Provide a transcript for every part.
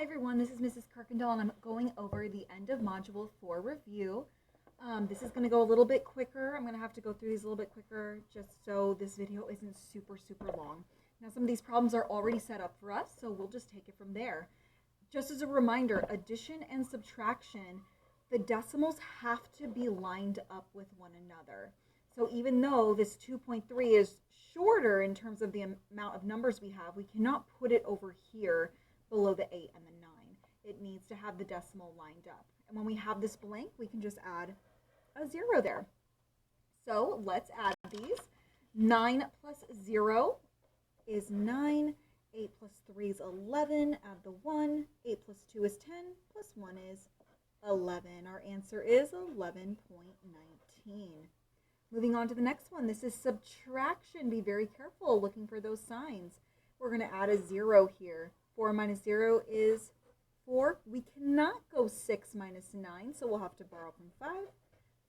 Hi everyone, this is Mrs. Kirkendall and I'm going over the end of Module 4 review. This is going to go a little bit quicker. I'm going to have to go through these a little bit quicker just so this video isn't super long. Now some of these problems are already set up for us, so we'll just take it from there. Just as a reminder, addition and subtraction, the decimals have to be lined up with one another. So even though this 2.3 is shorter in terms of the amount of numbers we have, we cannot put it over here below the 8 and the 9. It needs to have the decimal lined up. And when we have this blank, we can just add a 0 there. So let's add these. 9 plus 0 is 9. 8 plus 3 is 11. Add the 1. 8 plus 2 is 10. Plus 1 is 11. Our answer is 11.19. Moving on to the next one. This is subtraction. Be very careful looking for those signs. We're going to add a 0 here. 4 minus 0 is 4. We cannot go 6 minus 9, so we'll have to borrow from 5.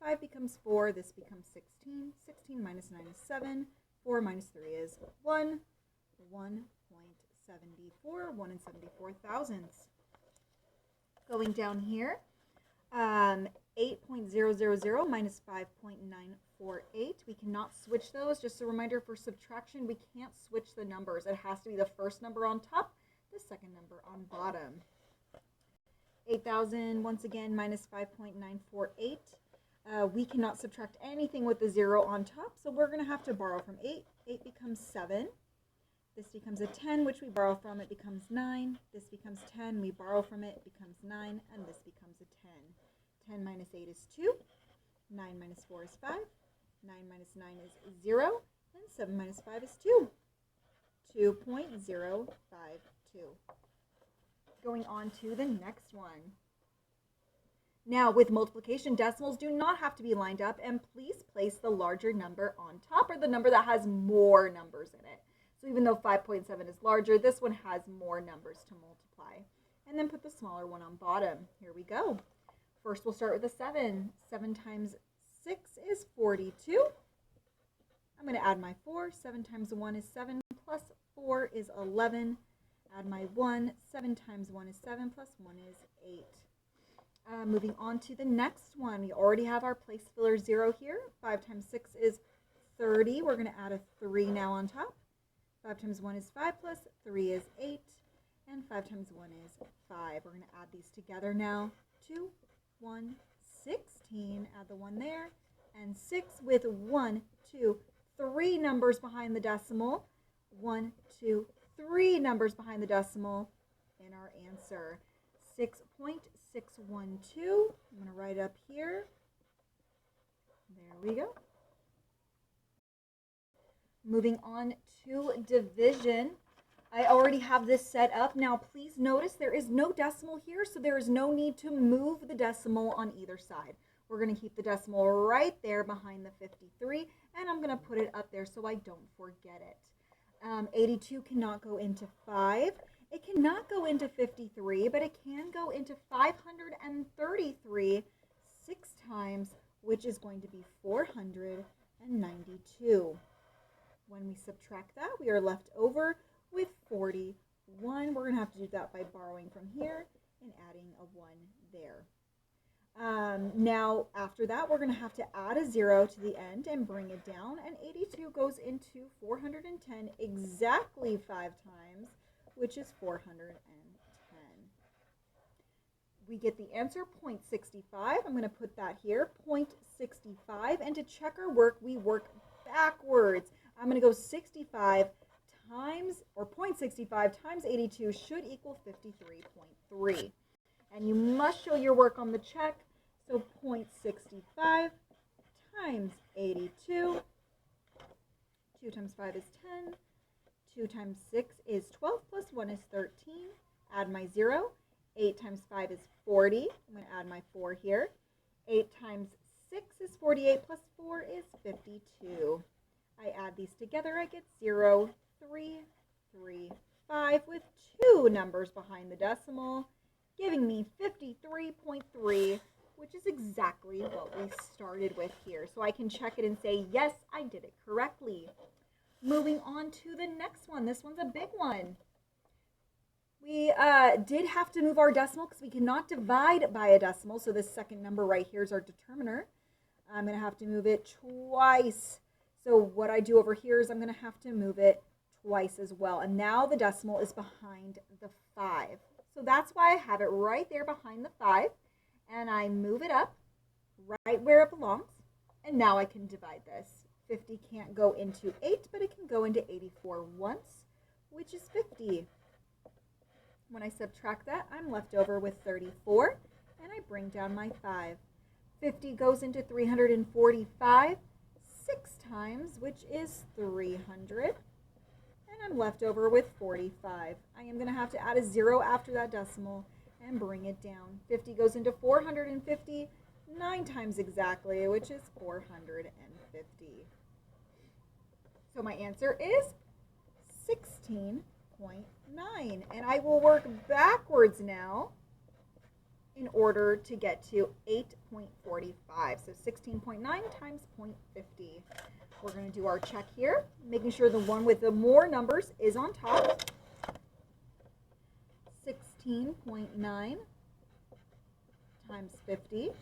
5 becomes 4. This becomes 16. 16 minus 9 is 7. 4 minus 3 is 1. 1.74. 1 and 74 thousandths. Going down here, 8.000 minus 5.948. We cannot switch those. Just a reminder, for subtraction, we can't switch the numbers. It has to be the first number on top, the second number on bottom. 8,000, once again, minus 5.948. We cannot subtract anything with the 0 on top, so we're going to have to borrow from 8. 8 becomes 7. This becomes a 10, which we borrow from. It becomes 9. This becomes 10. We borrow from it. It becomes 9. And this becomes a 10. 10 minus 8 is 2. 9 minus 4 is 5. 9 minus 9 is 0. And 7 minus 5 is 2. 2.052. Going on to the next one. Now, with multiplication, decimals do not have to be lined up, and please place the larger number on top, or the number that has more numbers in it. So even though 5.7 is larger, this one has more numbers to multiply. And then put the smaller one on bottom. Here we go. First, we'll start with a 7. 7 times 6 is 42. I'm going to add my 4. 7 times 1 is 7, plus 4 is 11. Add my 1. 7 times 1 is 7, plus 1 is 8. Moving on to the next one. We already have our place filler 0 here. 5 times 6 is 30. We're going to add a 3 now on top. 5 times 1 is 5, plus 3 is 8. And 5 times 1 is 5. We're going to add these together now. 2, 1, 16. Add the 1 there. And 6 with 1, 2, 3 numbers behind the decimal. 1, 2, 3 numbers behind the decimal in our answer. 6.612. I'm going to write up here. There we go. Moving on to division. I already have this set up. Now please notice there is no decimal here, so there is no need to move the decimal on either side. We're going to keep the decimal right there behind the 53, and I'm going to put it up there so I don't forget it. 82 cannot go into 5. It cannot go into 53, but it can go into 533 6 times, which is going to be 492. When we subtract that, we are left over with 41. We're going to have to do that by borrowing from here and adding a 1 there. Now, after that, we're going to have to add a 0 to the end and bring it down. And 82 goes into 410 exactly 5 times, which is 410. We get the answer, 0.65. I'm going to put that here, 0.65. And to check our work, we work backwards. I'm going to go 65 times, or 0.65 times 82 should equal 53.3. And you must show your work on the check. So 0.65 times 82. 2 times 5 is 10. 2 times 6 is 12, plus 1 is 13. Add my 0. 8 times 5 is 40. I'm going to add my 4 here. 8 times 6 is 48, plus 4 is 52. I add these together, I get 0, 3, 3, 5 with 2 numbers behind the decimal, giving me 53.3, which is exactly what we started with here. So I can check it and say, yes, I did it correctly. Moving on to the next one. This one's a big one. We did have to move our decimal because we cannot divide by a decimal. So this second number right here is our determiner. I'm going to have to move it twice. So what I do over here is I'm going to have to move it twice as well. And now the decimal is behind the 5. So that's why I have it right there behind the 5. And I move it up right where it belongs. And now I can divide this. 50 can't go into 8, but it can go into 84 once, which is 50. When I subtract that, I'm left over with 34, and I bring down my 5. 50 goes into 345 6 times, which is 300, and I'm left over with 45. I am going to have to add a 0 after that decimal and bring it down. 50 goes into 450 9 times exactly, which is 450. So my answer is 16.9. And I will work backwards now in order to get to 8.45. So 16.9 times 0.50. We're going to do our check here, making sure the one with the more numbers is on top. 16.9 times 50.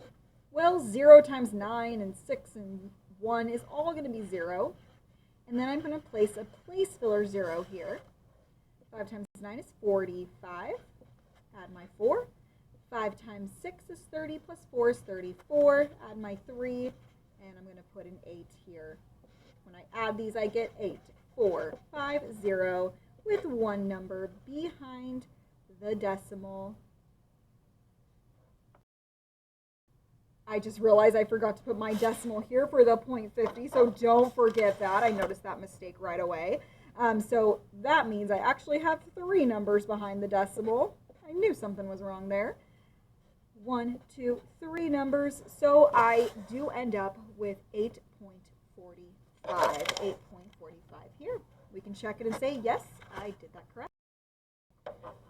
Well, 0 times 9 and 6 and 1 is all going to be 0. And then I'm going to place a place filler 0 here. 5 times 9 is 45. Add my 4. 5 times 6 is 30 plus 4 is 34. Add my 3. And I'm going to put an 8 here. When I add these, I get 8, 4, 5, 0 with one number behind the decimal. I just realized I forgot to put my decimal here for the 0.50, so don't forget that. I noticed that mistake right away. So that means I actually have 3 numbers behind the decimal. I knew something was wrong there. 1, 2, 3 numbers. So I do end up with 8.45. 8.45 here. We can check it and say, yes, I did that correct.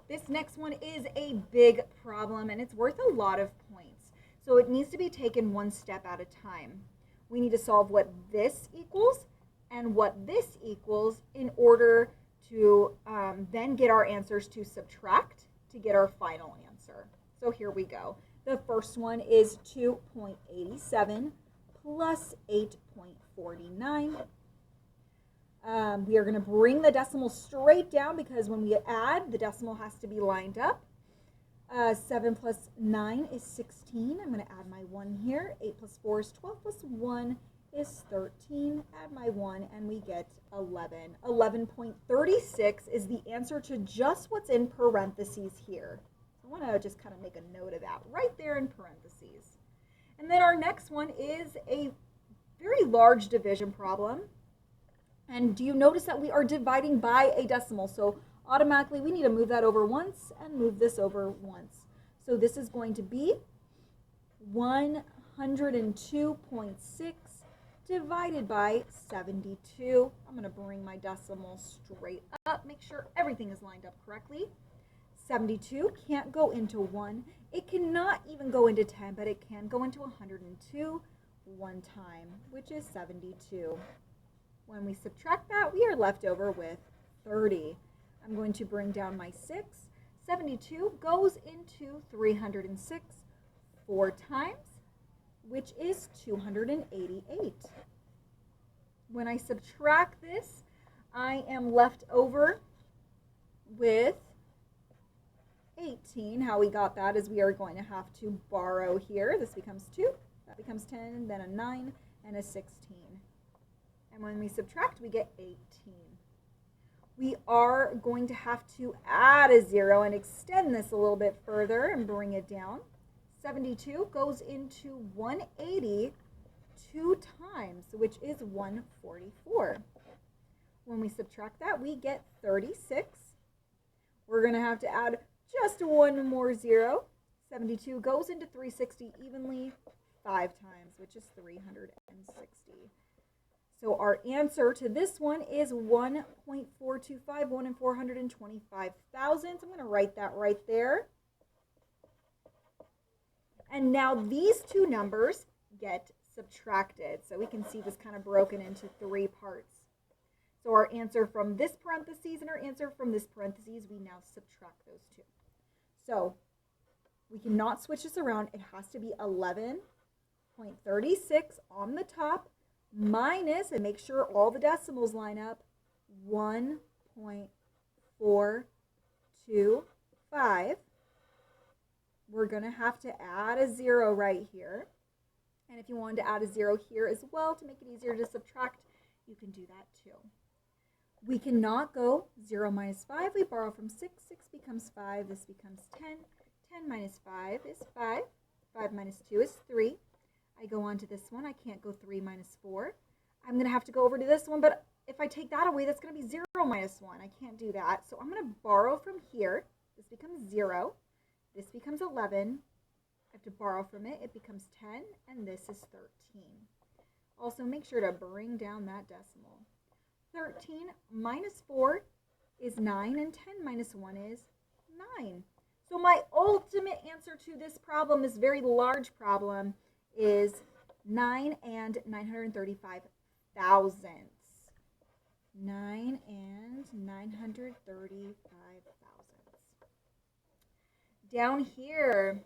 This next one is a big problem, and it's worth a lot of points. So it needs to be taken one step at a time. We need to solve what this equals and what this equals in order to then get our answers to subtract to get our final answer. So here we go. The first one is 2.87 plus 8.49. We are going to bring the decimal straight down because when we add, the decimal has to be lined up. 7 plus 9 is 16. I'm going to add my 1 here. 8 plus 4 is 12 plus 1 is 13. Add my 1 and we get 11. 11.36 is the answer to just what's in parentheses here. I want to just kind of make a note of that right there in parentheses. And then our next one is a very large division problem. And do you notice that we are dividing by a decimal? So automatically we need to move that over once and move this over once. So this is going to be 102.6 divided by 72. I'm going to bring my decimal straight up, make sure everything is lined up correctly. 72 can't go into 1. It cannot even go into 10, but it can go into 102 one time, which is 72. When we subtract that, we are left over with 30. I'm going to bring down my 6. 72 goes into 306 4 times, which is 288. When I subtract this, I am left over with 18. How we got that is we are going to have to borrow here. This becomes 2, that becomes 10, then a 9, and a 16. And when we subtract, we get 18. We are going to have to add a 0 and extend this a little bit further and bring it down. 72 goes into 180 2 times, which is 144. When we subtract that, we get 36. We're going to have to add just one more 0. 72 goes into 360 evenly 5 times, which is 360. So our answer to this one is 1.425, 1 in 425,000. I'm going to write that right there. And now these two numbers get subtracted. So we can see this kind of broken into 3 parts. So our answer from this parentheses and our answer from this parentheses, we now subtract those two. So we cannot switch this around. It has to be 11.36 on the top minus, and make sure all the decimals line up, 1.425. We're going to have to add a 0 right here. And if you wanted to add a 0 here as well to make it easier to subtract, you can do that too. We cannot go 0 minus 5. We borrow from 6. 6 becomes 5. This becomes 10. 10 minus 5 is 5. 5 minus 2 is 3. I go on to this one. I can't go 3 minus 4. I'm going to have to go over to this one, but if I take that away, that's going to be 0 minus 1. I can't do that. So I'm going to borrow from here. This becomes 0. This becomes 11. I have to borrow from it. It becomes 10, and this is 13. Also, make sure to bring down that decimal. 13 minus 4 is 9, and 10 minus 1 is 9. So my ultimate answer to this problem, this very large problem, is 9 and 935 thousandths. 9 and 935 thousandths. Down here,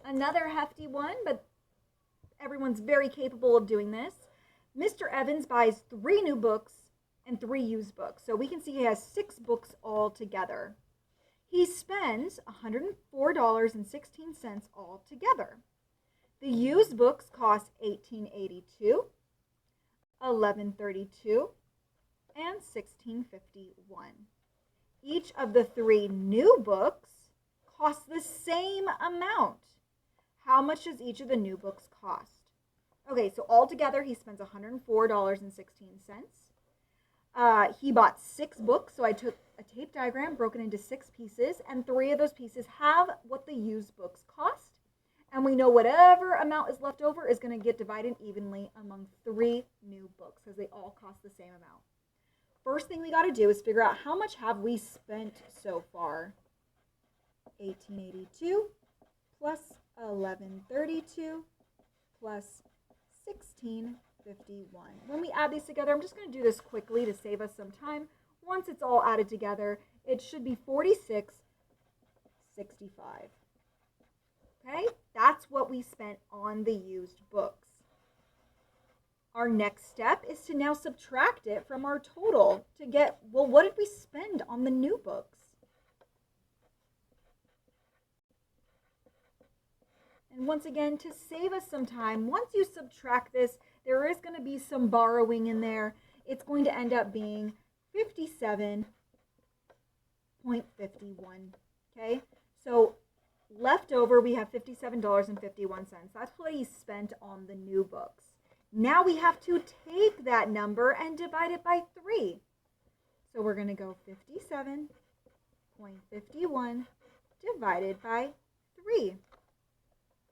another hefty one, but everyone's very capable of doing this. Mr. Evans buys 3 new books and 3 used books. So we can see he has 6 books all together. He spends $104.16 all together. The used books cost $18.82, $11.32, and $16.51. Each of the 3 new books costs the same amount. How much does each of the new books cost? Okay, so altogether he spends $104.16. He bought 6 books, so I took a tape diagram broken into 6 pieces, and 3 of those pieces have what the used books cost. And we know whatever amount is left over is going to get divided evenly among 3 new books because they all cost the same amount. First thing we got to do is figure out how much have we spent so far. 1882 plus 1132 plus 1651. When we add these together, I'm just going to do this quickly to save us some time. Once it's all added together, it should be 4665. Okay, that's what we spent on the used books. Our next step is to now subtract it from our total to get, well, what did we spend on the new books? And once again, to save us some time, once you subtract this, there is going to be some borrowing in there. It's going to end up being 57.51. Okay, so left over, we have $57.51. That's what he spent on the new books. Now we have to take that number and divide it by 3. So we're going to go 57.51 divided by 3.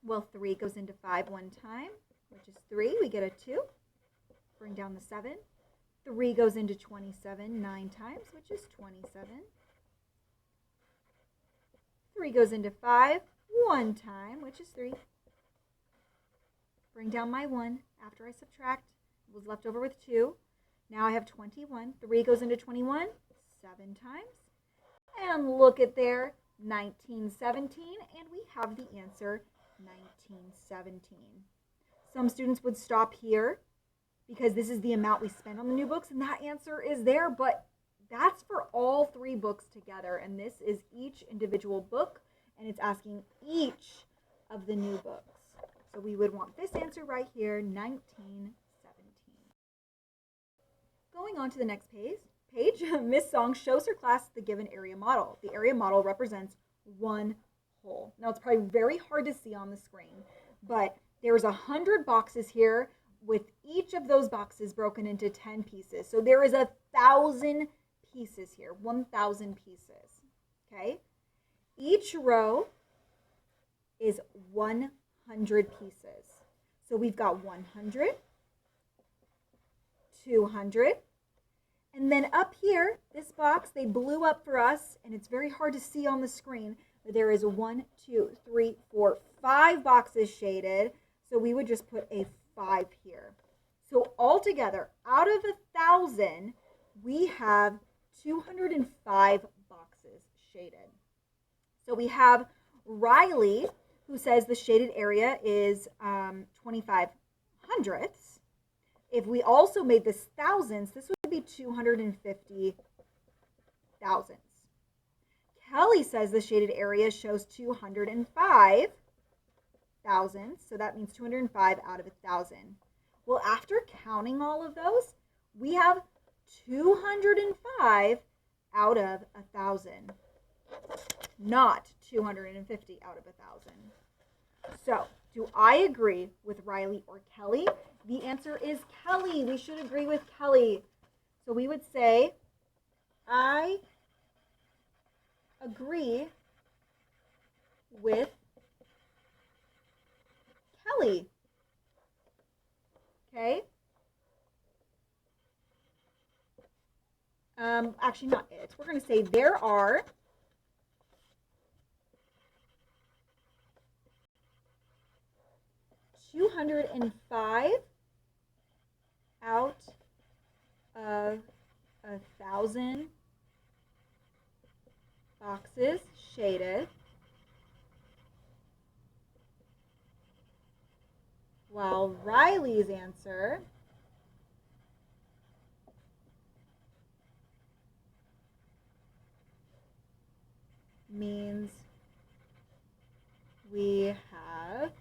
Well, 3 goes into 5 one time, which is 3. We get a 2. Bring down the 7. 3 goes into 27 9 times, which is 27. 3 goes into 5 one time, which is 3. Bring down my 1 after I subtract. It was left over with 2. Now I have 21. 3 goes into 21 7 times. And look at there, 1917, and we have the answer 1917. Some students would stop here because this is the amount we spent on the new books, and that answer is there, but that's for all 3 books together, and this is each individual book, and it's asking each of the new books. So we would want this answer right here, 1917. Going on to the next page, Miss Song shows her class the given area model. The area model represents one whole. Now, it's probably very hard to see on the screen, but there's 100 boxes here with each of those boxes broken into 10 pieces. So there is 1,000 pieces here, 1,000 pieces, okay? Each row is 100 pieces. So we've got 100, 200, and then up here, this box, they blew up for us, and it's very hard to see on the screen, but there is 1, 2, 3, 4, 5 boxes shaded, so we would just put a 5 here. So altogether, out of 1,000, we have 205 boxes shaded. So we have Riley, who says the shaded area is 25 hundredths. If we also made this thousands, this would be 250 thousandths. Kelly says the shaded area shows 205 thousandths, so that means 205 out of 1,000. Well, after counting all of those, we have 205 out of 1,000, not 250 out of 1,000. So, do I agree with Riley or Kelly? The answer is Kelly. We should agree with Kelly. So we would say, I agree with Kelly. Okay? Actually, not it. We're going to say there are 205 out of 1,000 boxes shaded, while Riley's answer means we have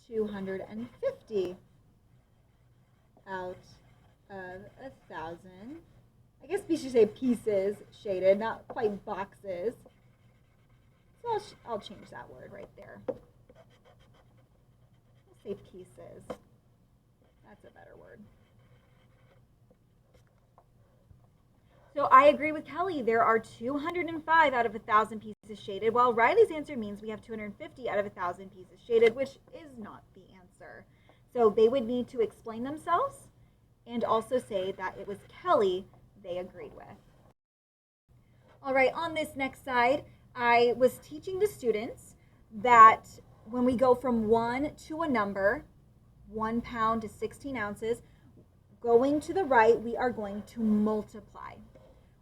250 out of 1,000. I guess we should say pieces shaded, not quite boxes. So I'll change that word right there. I'll say pieces. That's a better word. So I agree with Kelly. There are 205 out of 1,000 pieces shaded, while Riley's answer means we have 250 out of 1,000 pieces shaded, which is not the answer. So they would need to explain themselves and also say that it was Kelly they agreed with. All right, on this next side, I was teaching the students that when we go from 1 to a number, 1 pound to 16 ounces, going to the right, we are going to multiply.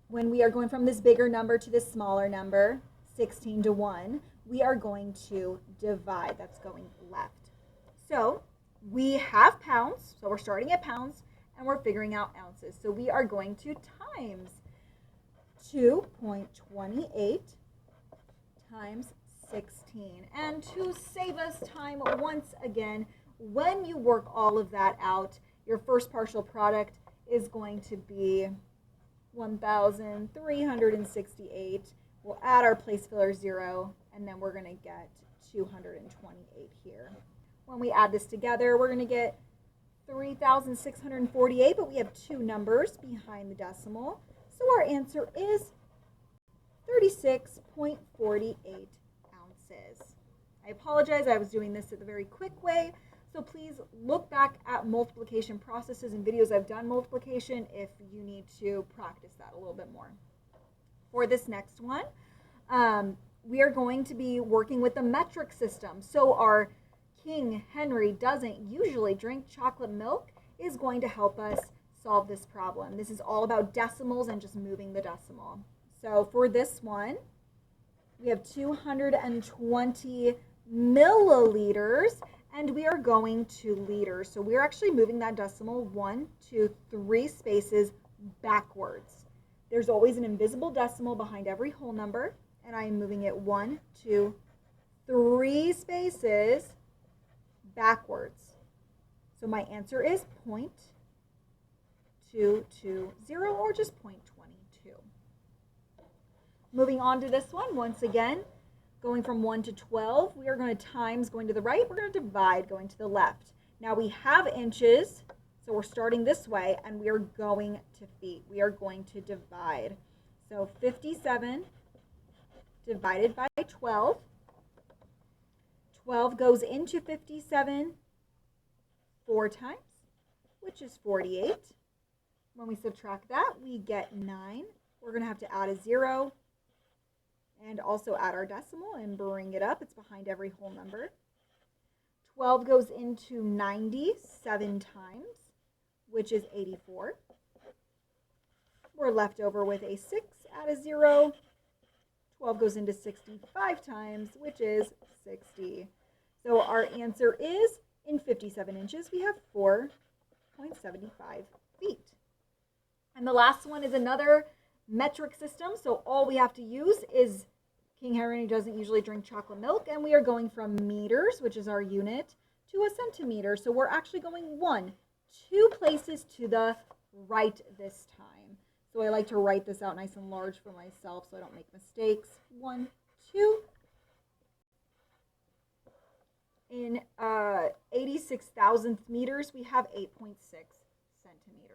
When we are going from this bigger number to this smaller number, 16 to 1, we are going to divide. That's going left. So we have pounds, so we're starting at pounds, and we're figuring out ounces. So we are going to times 2.28 times 16. And to save us time, once again, when you work all of that out, your first partial product is going to be 1,368. We'll add our place filler 0, and then we're going to get 228 here. When we add this together, we're going to get 3,648, but we have 2 numbers behind the decimal. So our answer is 36.48 ounces. I apologize, I was doing this the very quick way. So please look back at multiplication processes and videos I've done multiplication if you need to practice that a little bit more. For this next one, we are going to be working with the metric system. So our King Henry doesn't usually drink chocolate milk is going to help us solve this problem. This is all about decimals and just moving the decimal. So for this one, we have 220 milliliters, and we are going to liters. So we're actually moving that decimal 1, 2, 3 spaces backwards. There's always an invisible decimal behind every whole number, and I am moving it 1, 2, 3 spaces backwards. So my answer is 0.220 or just 0.22. Moving on to this one, once again, going from 1 to 12, we are going to times going to the right. We're going to divide going to the left. Now we have inches, so we're starting this way, and we are going to feet. We are going to divide. So 57 divided by 12. 12 goes into 57 4 times, which is 48. When we subtract that, we get 9. We're going to have to add a 0 and also add our decimal and bring it up. It's behind every whole number. 12 goes into 90 7 times, which is 84. we're left over with a 6 at a 0. 12 goes into 65 times, which is 60. So our answer is, in 57 inches, we have 4.75 feet. And the last one is another metric system. So all we have to use is King Henry doesn't usually drink chocolate milk, and we are going from meters, which is our unit, to a centimeter. So we're actually going 2 places to the right this time. So I like to write this out nice and large for myself so I don't make mistakes. 1, 2. In 86 thousandth meters, we have 8.6 centimeters.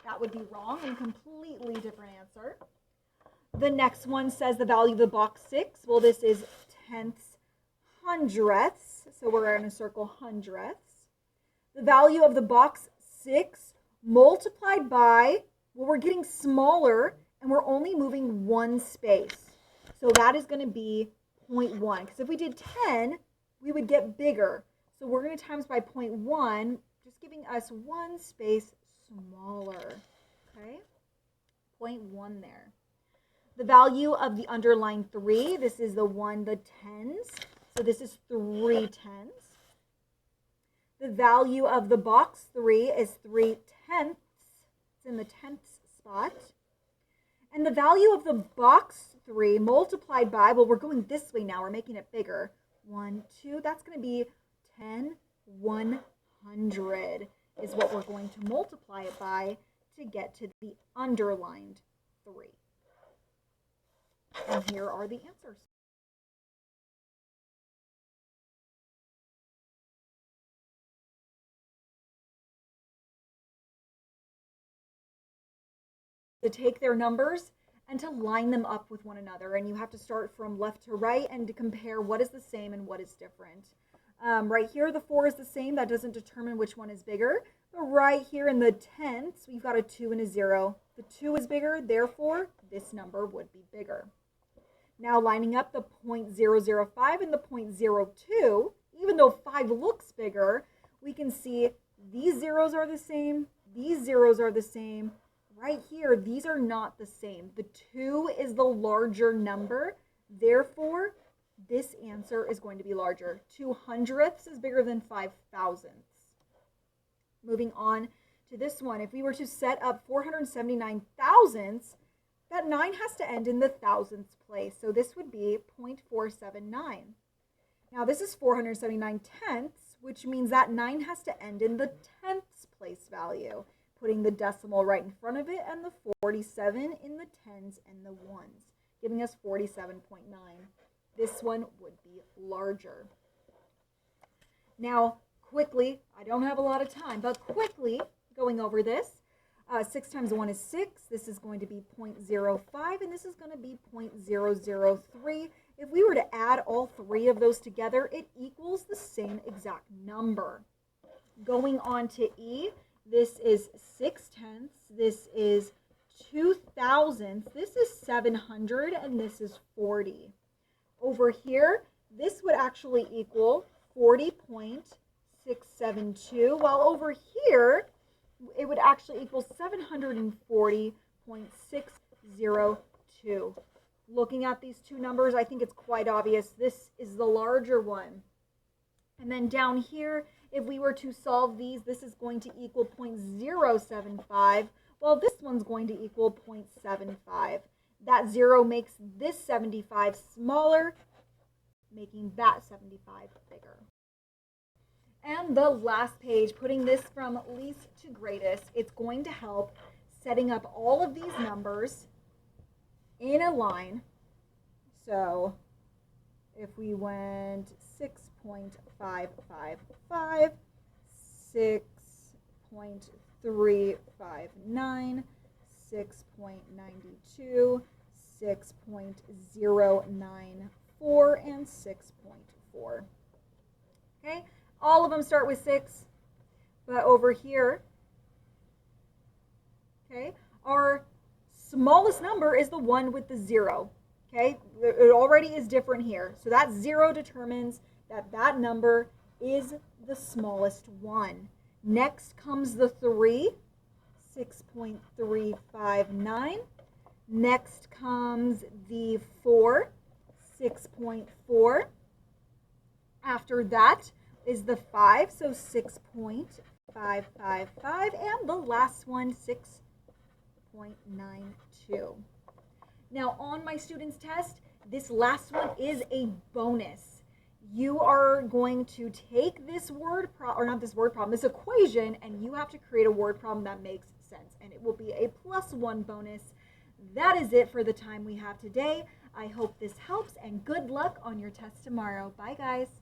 That would be wrong and completely different answer. The next one says the value of the box 6. Well, this is tenths, hundredths. So we're going to circle hundredths. The value of the box 6 multiplied by, well, we're getting smaller and we're only moving 1 space. So that is going to be 0.1. Because if we did 10, we would get bigger. So we're going to times by 0.1, just giving us 1 space smaller. Okay, 0.1 there. The value of the underlined 3, this is the tens. So this is 3 tenths. The value of the box 3 is 3 tenths. It's in the tenths spot. And the value of the box 3 multiplied by, well, we're going this way now. We're making it bigger. 1, 2, that's going to be 10 100 is what we're going to multiply it by to get to the underlined 3. And here are the answers. To take their numbers and to line them up with one another. And you have to start from left to right and to compare what is the same and what is different. Right here, the 4 is the same. That doesn't determine which one is bigger. But right here in the tenths, we've got a 2 and a 0. The 2 is bigger, therefore, this number would be bigger. Now, lining up the 0.005 and the 0.02, even though 5 looks bigger, we can see these zeros are the same, these zeros are the same. Right here, these are not the same. The 2 is the larger number, therefore, this answer is going to be larger. 2 hundredths is bigger than 5 thousandths. Moving on to this one, if we were to set up 479 thousandths, that 9 has to end in the thousandths place. So this would be 0.479. Now this is 479 tenths, which means that 9 has to end in the tenths place value, putting the decimal right in front of it and the 47 in the tens and the ones, giving us 47.9. This one would be larger. Now, quickly, I don't have a lot of time, but quickly going over this, 6 times 1 is 6. This is going to be 0.05, and this is going to be 0.003. If we were to add all 3 of those together, it equals the same exact number. Going on to E, this is 6 tenths. This is 2 thousandths. This is 700, and this is 40. Over here, this would actually equal 40.672, while over here, it would actually equal 740.602. Looking at these two numbers, I think it's quite obvious this is the larger one. And then down here, if we were to solve these, this is going to equal 0.075, while this one's going to equal 0.75. That 0 makes this 75 smaller, making that 75 bigger. And the last page, putting this from least to greatest, it's going to help setting up all of these numbers in a line. So if we went 6.555, 6.359, 6.92, 6.094, and 6.4. Okay, all of them start with 6, but over here, okay? Our smallest number is the one with the 0, okay? It already is different here. So that 0 determines that that number is the smallest one. Next comes the 3, 6.359. Next comes the 4, 6.4. After that is the 5, so 6.555. And the last one, 6.92. Now on my students' test, this last one is a bonus. You are going to take this this equation, and you have to create a word problem that makes sense. And it will be a +1 bonus. That is it for the time we have today. I hope this helps, and good luck on your test tomorrow. Bye, guys.